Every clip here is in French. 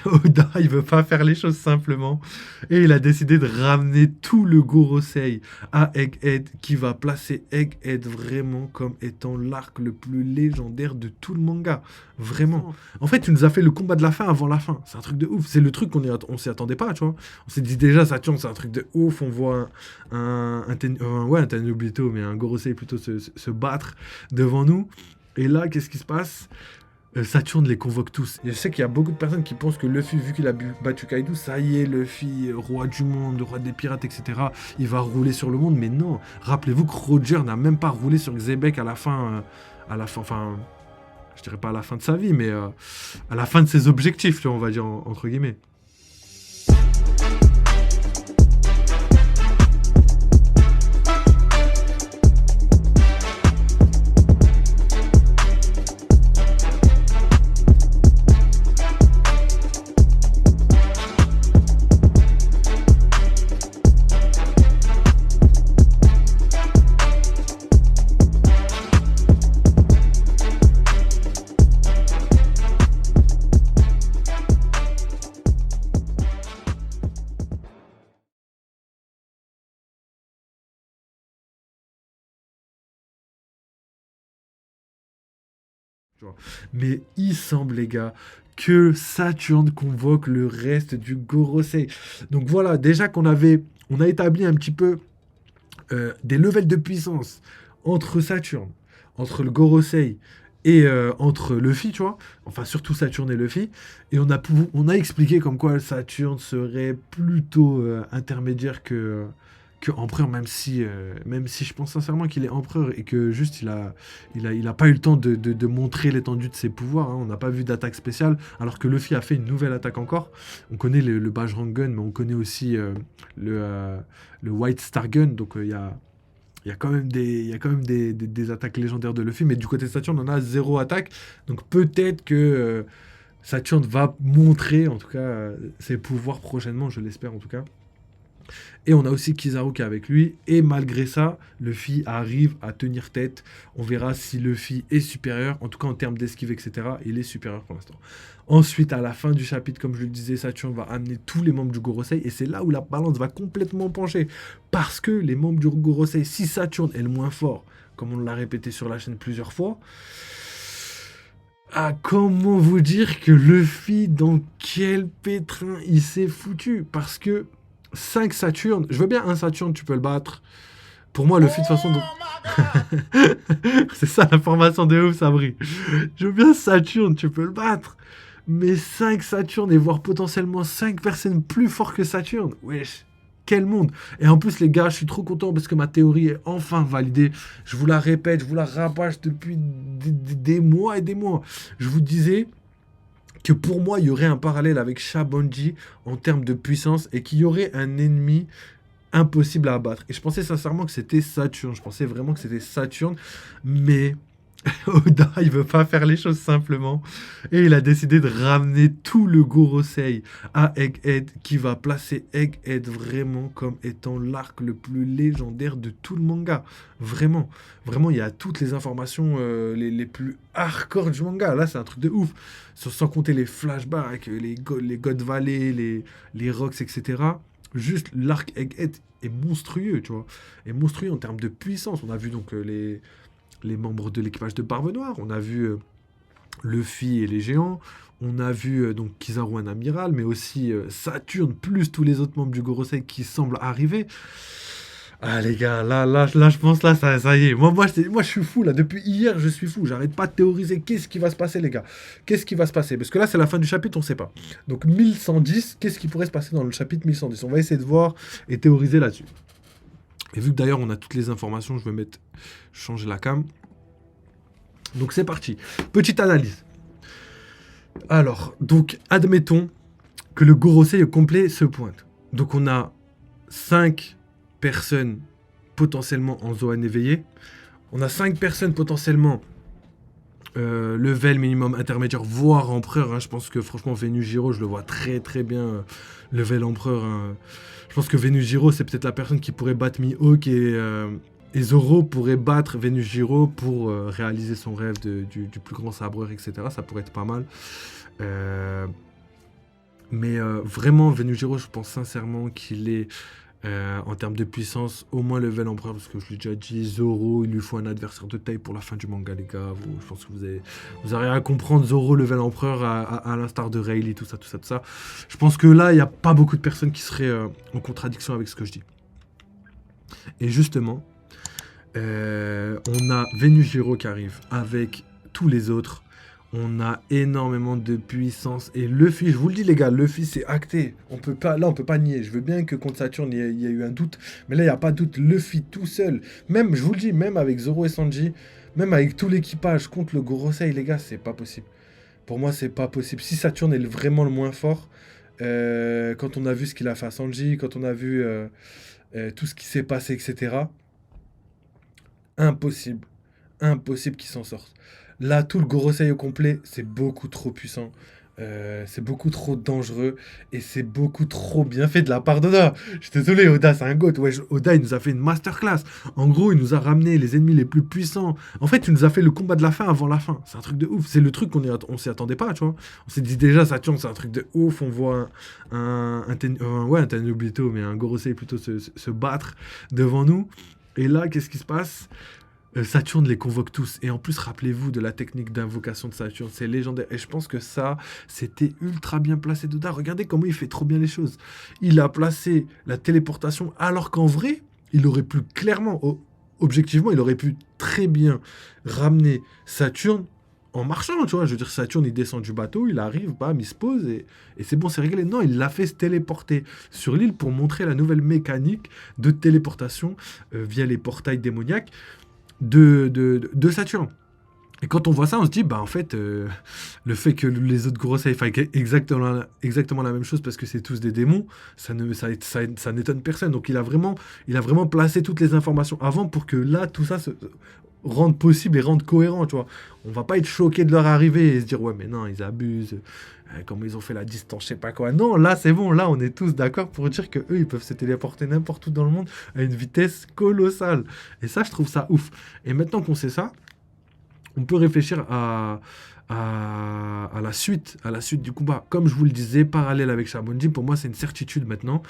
Oda, il veut pas faire les choses simplement. Et il a décidé de ramener tout le Gorosei à Egghead, qui va placer Egghead vraiment comme étant l'arc le plus légendaire de tout le manga. Vraiment. En fait, tu nous as fait le combat de la fin avant la fin. C'est un truc de ouf. C'est le truc on s'y attendait pas, tu vois. On s'est dit déjà, Saturne, c'est un truc de ouf. On voit un Tenryubito, mais un Gorosei plutôt se battre devant nous. Et là, qu'est-ce qui se passe? Saturne les convoque tous. Et je sais qu'il y a beaucoup de personnes qui pensent que Luffy, vu qu'il a battu Kaido, ça y est, Luffy, roi du monde, roi des pirates, etc., il va rouler sur le monde. Mais non, rappelez-vous que Roger n'a même pas roulé sur Xebec enfin, je dirais pas à la fin de sa vie, mais à la fin de ses objectifs, tu vois, on va dire, entre guillemets. Tu vois. Mais il semble, les gars, que Saturne convoque le reste du Gorosei. Donc voilà, déjà on a établi un petit peu des levels de puissance entre Saturne, entre le Gorosei et entre Luffy, tu vois. Enfin, surtout Saturne et Luffy. Et on a expliqué comme quoi Saturne serait plutôt intermédiaire que empereur, même si je pense sincèrement qu'il est empereur et que juste il a pas eu le temps de montrer l'étendue de ses pouvoirs, hein. On n'a pas vu d'attaque spéciale, alors que Luffy a fait une nouvelle attaque encore. On connaît le Bajrang Gun, mais on connaît aussi le, euh, le White Star Gun, donc il y a quand même des attaques légendaires de Luffy, mais du côté de Saturn, on a zéro attaque. Donc peut-être que Saturn va montrer, en tout cas, ses pouvoirs prochainement, je l'espère en tout cas. Et on a aussi Kizaru qui est avec lui. Et malgré ça, Luffy arrive à tenir tête. On verra si Luffy est supérieur. En tout cas, en termes d'esquive, etc., il est supérieur pour l'instant. Ensuite, à la fin du chapitre, comme je le disais, Saturn va amener tous les membres du Gorosei. Et c'est là où la balance va complètement pencher. Parce que les membres du Gorosei, si Saturn est le moins fort, comme on l'a répété sur la chaîne plusieurs fois, ah, comment vous dire que Luffy, dans quel pétrin il s'est foutu? Parce que 5 Saturnes, je veux bien un Saturne, tu peux le battre. Pour moi, Luffy, de toute façon. C'est ça l'information de ouf, ça brille. Je veux bien Saturne, tu peux le battre. Mais 5 Saturnes et voire potentiellement 5 personnes plus fortes que Saturne. Wesh, quel monde. Et en plus, les gars, je suis trop content parce que ma théorie est enfin validée. Je vous la répète, je vous la rabâche depuis des mois et des mois. Je vous disais que pour moi, il y aurait un parallèle avec Shabonji en termes de puissance et qu'il y aurait un ennemi impossible à abattre. Et je pensais sincèrement que c'était Saturne. Je pensais vraiment que c'était Saturne. Mais Oda, il veut pas faire les choses simplement. Et il a décidé de ramener tout le Gorosei à Egghead, qui va placer Egghead vraiment comme étant l'arc le plus légendaire de tout le manga. Vraiment. Vraiment, il y a toutes les informations les plus hardcore du manga. Là, c'est un truc de ouf. Sans compter les flashbacks, les God Valley, les Rocks, etc. Juste l'arc Egghead est monstrueux, tu vois. Est monstrueux en termes de puissance. On a vu donc les membres de l'équipage de Barbe Noire. On a vu Luffy et les géants. On a vu donc Kizaru un amiral, mais aussi Saturne, plus tous les autres membres du Gorosei qui semblent arriver. Ah les gars, là, je pense là, ça y est. Moi, je suis fou là. Depuis hier, je suis fou. J'arrête pas de théoriser. Qu'est-ce qui va se passer, les gars? Qu'est-ce qui va se passer? Parce que là, c'est la fin du chapitre, on sait pas. Donc 1110, qu'est-ce qui pourrait se passer dans le chapitre 1110? On va essayer de voir et théoriser là-dessus. Et vu que d'ailleurs on a toutes les informations, je vais changer la cam. Donc c'est parti. Petite analyse. Alors, donc admettons que le Gorosei au complet se pointe. Donc on a 5 personnes potentiellement en Zoan éveillé. On a 5 personnes potentiellement level minimum intermédiaire, voire empereur, hein. Je pense que franchement Venujiro, je le vois très très bien level empereur, hein. Je pense que Venujiro, c'est peut-être la personne qui pourrait battre Mihawk et Zoro pourrait battre Venujiro pour réaliser son rêve du plus grand sabreur, etc. Ça pourrait être pas mal. Mais vraiment, Venujiro, je pense sincèrement qu'il est, en termes de puissance, au moins level empereur, parce que je l'ai déjà dit, Zoro, il lui faut un adversaire de taille pour la fin du manga, les gars. Je pense que vous avez à comprendre Zoro, level empereur, à l'instar de Rayleigh, tout ça, tout ça, tout ça. Je pense que là, il n'y a pas beaucoup de personnes qui seraient en contradiction avec ce que je dis. Et justement, on a Venujiro qui arrive avec tous les autres. On a énormément de puissance. Et Luffy, je vous le dis les gars, Luffy c'est acté. On peut pas nier. Je veux bien que contre Saturne, il y a eu un doute. Mais là, il n'y a pas de doute. Luffy tout seul. Même, je vous le dis, même avec Zoro et Sanji, même avec tout l'équipage contre le Gorosei, les gars, c'est pas possible. Pour moi, c'est pas possible. Si Saturne est vraiment le moins fort, quand on a vu ce qu'il a fait à Sanji, quand on a vu tout ce qui s'est passé, etc., impossible. Impossible qu'il s'en sorte. Là, tout le Gorosei au complet, c'est beaucoup trop puissant. C'est beaucoup trop dangereux. Et c'est beaucoup trop bien fait de la part d'Oda. Je suis désolé, Oda, c'est un goat. Ouais, Oda, il nous a fait une masterclass. En gros, il nous a ramené les ennemis les plus puissants. En fait, il nous a fait le combat de la fin avant la fin. C'est un truc de ouf. C'est le truc on s'y attendait pas, tu vois. On s'est dit déjà, Saturne, c'est un truc de ouf. On voit un Tenryubito, mais un Gorosei plutôt se battre devant nous. Et là, qu'est-ce qui se passe? Saturne les convoque tous. Et en plus, rappelez-vous de la technique d'invocation de Saturne. C'est légendaire. Et je pense que ça, c'était ultra bien placé d'Oda. Regardez comment il fait trop bien les choses. Il a placé la téléportation alors qu'en vrai, il aurait pu clairement, objectivement, il aurait pu très bien ramener Saturne en marchant, tu vois. Je veux dire, Saturne, il descend du bateau, il arrive, bam, il se pose et c'est bon, c'est réglé. Non, il l'a fait se téléporter sur l'île pour montrer la nouvelle mécanique de téléportation via les portails démoniaques de Saturne. Et quand on voit ça, on se dit, bah en fait, le fait que les autres Gorosei fassent exactement la même chose parce que c'est tous des démons, ça n'étonne personne. Donc il a vraiment placé toutes les informations avant pour que là, tout ça se rende possible et rende cohérent, tu vois. On va pas être choqué de leur arrivée et se dire, ouais, mais non, ils abusent, comment ils ont fait la distance, je sais pas quoi. Non, là, c'est bon, là, on est tous d'accord pour dire que eux, ils peuvent se téléporter n'importe où dans le monde à une vitesse colossale. Et ça, je trouve ça ouf. Et maintenant qu'on sait ça, on peut réfléchir à la suite du combat. Comme je vous le disais, parallèle avec Shamonji, pour moi, c'est une certitude maintenant.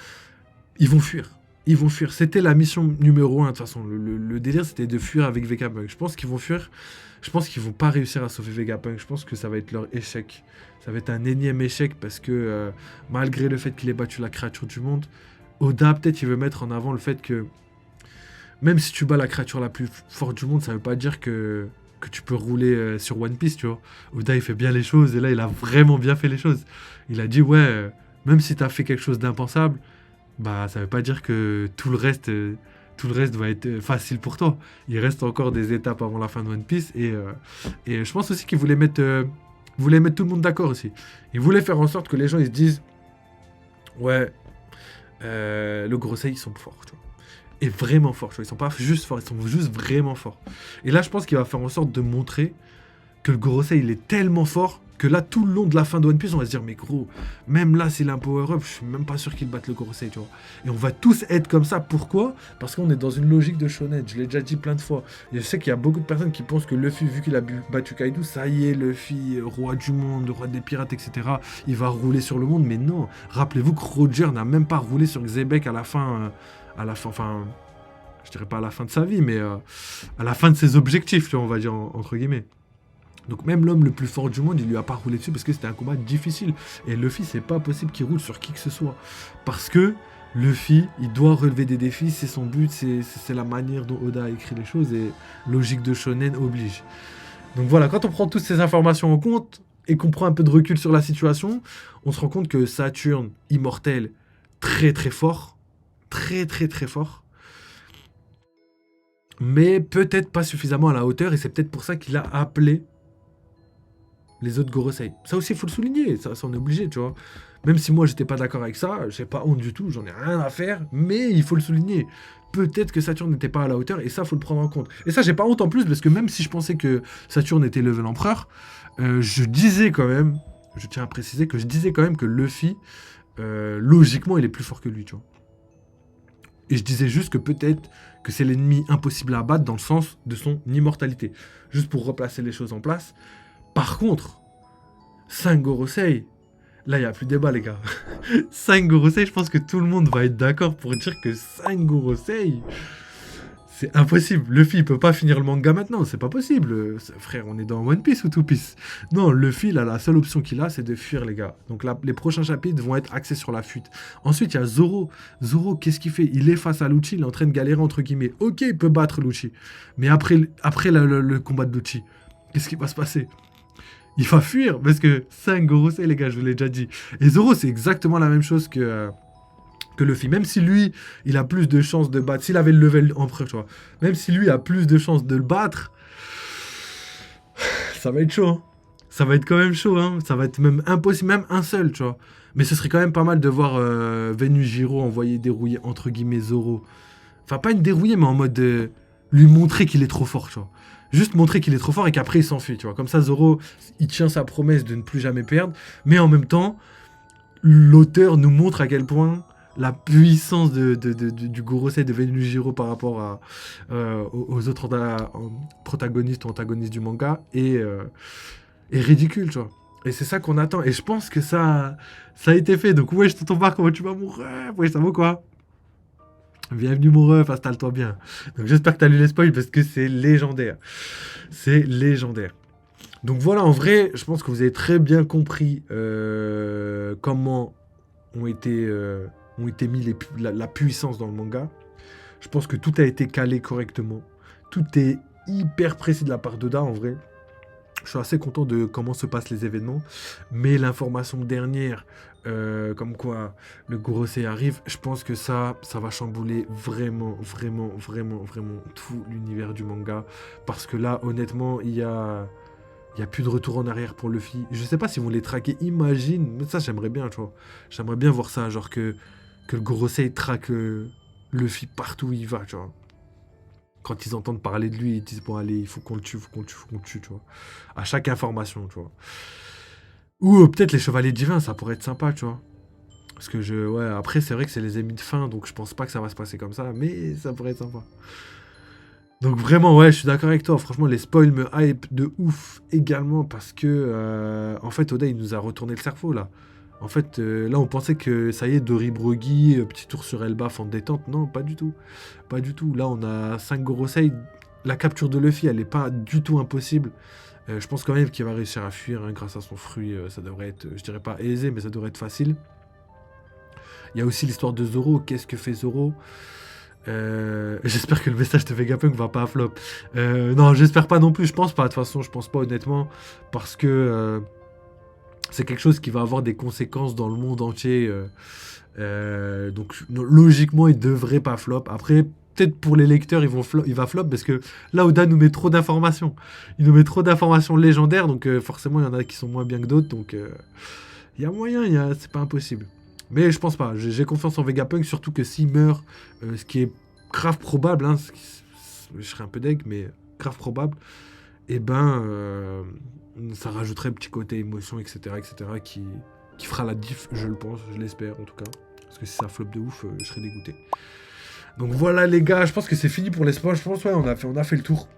Ils vont fuir. Ils vont fuir. C'était la mission numéro 1, de toute façon. Le délire, c'était de fuir avec Vegapunk. Je pense qu'ils vont fuir. Je pense qu'ils vont pas réussir à sauver Vegapunk. Je pense que ça va être leur échec. Ça va être un énième échec parce que, malgré le fait qu'il ait battu la créature du monde, Oda, peut-être, il veut mettre en avant le fait que même si tu bats la créature la plus forte du monde, ça veut pas dire que tu peux rouler sur One Piece, tu vois. Oda, il fait bien les choses, et là, il a vraiment bien fait les choses. Il a dit, ouais, même si t'as fait quelque chose d'impensable, bah, ça veut pas dire que tout le reste va être facile pour toi. Il reste encore des étapes avant la fin de One Piece, et je pense aussi qu'il voulait mettre tout le monde d'accord aussi. Il voulait faire en sorte que les gens, ils se disent, ouais, le Gorosei, ils sont forts, tu vois. Et vraiment forts, tu vois. Ils sont pas juste forts, ils sont juste vraiment forts. Et là, je pense qu'il va faire en sorte de montrer que le Gorosei, il est tellement fort que là, tout le long de la fin de One Piece, on va se dire, mais gros, même là, s'il a un power-up, je suis même pas sûr qu'il batte le Gorosei, tu vois. Et on va tous être comme ça. Pourquoi? Parce qu'on est dans une logique de shonen. Je l'ai déjà dit plein de fois. Et je sais qu'il y a beaucoup de personnes qui pensent que Luffy, vu qu'il a battu Kaido, ça y est, Luffy, roi du monde, roi des pirates, etc., il va rouler sur le monde. Mais non, rappelez-vous que Roger n'a même pas roulé sur Xebec à la fin, enfin, je dirais pas à la fin de sa vie, mais à la fin de ses objectifs, tu vois, on va dire, entre guillemets. Donc même l'homme le plus fort du monde, il lui a pas roulé dessus parce que c'était un combat difficile. Et Luffy, c'est pas possible qu'il roule sur qui que ce soit. Parce que Luffy, il doit relever des défis, c'est son but, c'est la manière dont Oda a écrit les choses et logique de shonen oblige. Donc voilà, quand on prend toutes ces informations en compte et qu'on prend un peu de recul sur la situation, on se rend compte que Saturne, immortel, très très fort, très très très fort, mais peut-être pas suffisamment à la hauteur et c'est peut-être pour ça qu'il a appelé les autres Gorosei. Ça aussi, il faut le souligner, ça on est obligé, tu vois. Même si moi, j'étais pas d'accord avec ça, j'ai pas honte du tout, j'en ai rien à faire, mais il faut le souligner. Peut-être que Saturne n'était pas à la hauteur, et ça, faut le prendre en compte. Et ça, j'ai pas honte en plus, parce que même si je pensais que Saturne était level empereur, je disais quand même, je tiens à préciser que je disais quand même que Luffy, logiquement, il est plus fort que lui, tu vois. Et je disais juste que peut-être que c'est l'ennemi impossible à abattre dans le sens de son immortalité. Juste pour replacer les choses en place. Par contre, 5 Gorosei, Là, il n'y a plus débat, les gars. 5 Gorosei, je pense que tout le monde va être d'accord pour dire que 5 Gorosei, c'est impossible. Luffy, il peut pas finir le manga maintenant, c'est pas possible. Frère, on est dans One Piece ou Two Piece? Non, Luffy, là, la seule option qu'il a, c'est de fuir, les gars. Donc là, les prochains chapitres vont être axés sur la fuite. Ensuite, il y a Zoro. Zoro, qu'est-ce qu'il fait? Il est face à Lucci, il est en train de galérer, entre guillemets. Ok, il peut battre Lucci. Mais après le combat de Lucci, qu'est-ce qui va se passer? Il va fuir, parce que 5 Gorosei, les gars, je vous l'ai déjà dit. Et Zoro, c'est exactement la même chose que Luffy. Même si lui, il a plus de chances de battre, s'il avait le level empereur, tu vois, même si lui a plus de chances de le battre, ça va être chaud. Hein. Ça va être quand même chaud, hein. Ça va être même impossible, même un seul, tu vois. Mais ce serait quand même pas mal de voir Venujiro envoyer dérouiller, entre guillemets, Zoro. Enfin, pas une dérouiller, mais en mode lui montrer qu'il est trop fort, tu vois. Juste montrer qu'il est trop fort et qu'après il s'enfuit, tu vois. Comme ça, Zoro, il tient sa promesse de ne plus jamais perdre. Mais en même temps, l'auteur nous montre à quel point la puissance du Gorosei de Venujiro par rapport aux autres protagonistes ou antagonistes du manga est ridicule, tu vois. Et c'est ça qu'on attend. Et je pense que ça a été fait. Donc, ouais, je t'entends pas, comment tu vas, mon rêve? Ouais, ça va quoi? Bienvenue, mon ref, installe-toi bien. Donc, j'espère que t'as lu les spoils parce que c'est légendaire. C'est légendaire. Donc voilà, en vrai, je pense que vous avez très bien compris comment ont été mis la puissance dans le manga. Je pense que tout a été calé correctement. Tout est hyper précis de la part d'Oda, en vrai. Je suis assez content de comment se passent les événements. Mais l'information dernière, comme quoi le Gorosei arrive, je pense que ça va chambouler vraiment, vraiment, vraiment, vraiment tout l'univers du manga. Parce que là, honnêtement, il y a plus de retour en arrière pour Luffy. Je sais pas si vont les traquer. Imagine. Mais ça, j'aimerais bien, tu vois. J'aimerais bien voir ça. Genre que le Gorosei traque Luffy partout où il va, tu vois. Quand ils entendent parler de lui, ils disent, bon, allez, il faut qu'on le tue, il faut qu'on le tue, il faut qu'on le tue, tu vois. À chaque information, tu vois. Ou peut-être les chevaliers divins, ça pourrait être sympa, tu vois. Parce que ouais, après, c'est vrai que c'est les ennemis de fin, donc je pense pas que ça va se passer comme ça, mais ça pourrait être sympa. Donc vraiment, ouais, je suis d'accord avec toi. Franchement, les spoils me hype de ouf également parce que, en fait, Oda, il nous a retourné le cerveau, là. En fait, là, on pensait que, ça y est, Dori Broggy, petit tour sur Elbaf en détente. Non, pas du tout. Pas du tout. Là, on a 5 Gorosei. La capture de Luffy, elle est pas du tout impossible. Je pense quand même qu'il va réussir à fuir hein, grâce à son fruit. Ça devrait être, je dirais pas aisé, mais ça devrait être facile. Il y a aussi l'histoire de Zoro. Qu'est-ce que fait Zoro? J'espère que le message de Vegapunk va pas à flop. Non, j'espère pas non plus. Je pense pas. De toute façon, je pense pas honnêtement. Parce que c'est quelque chose qui va avoir des conséquences dans le monde entier. Donc, logiquement, il devrait pas flop. Après, peut-être pour les lecteurs, il va flop parce que là, Oda nous met trop d'informations. Il nous met trop d'informations légendaires. Donc, forcément, il y en a qui sont moins bien que d'autres. Donc, il y a moyen. C'est pas impossible. Mais je pense pas. J'ai confiance en Vegapunk, surtout que s'il meurt, ce qui est grave probable, hein, je serais un peu deg, mais grave probable, et ben, ça rajouterait un petit côté émotion, etc., qui fera la diff, je le pense, je l'espère en tout cas. Parce que si ça flop de ouf, je serais dégoûté. Donc voilà les gars, je pense que c'est fini pour les spoils. Je pense ouais, on a fait le tour.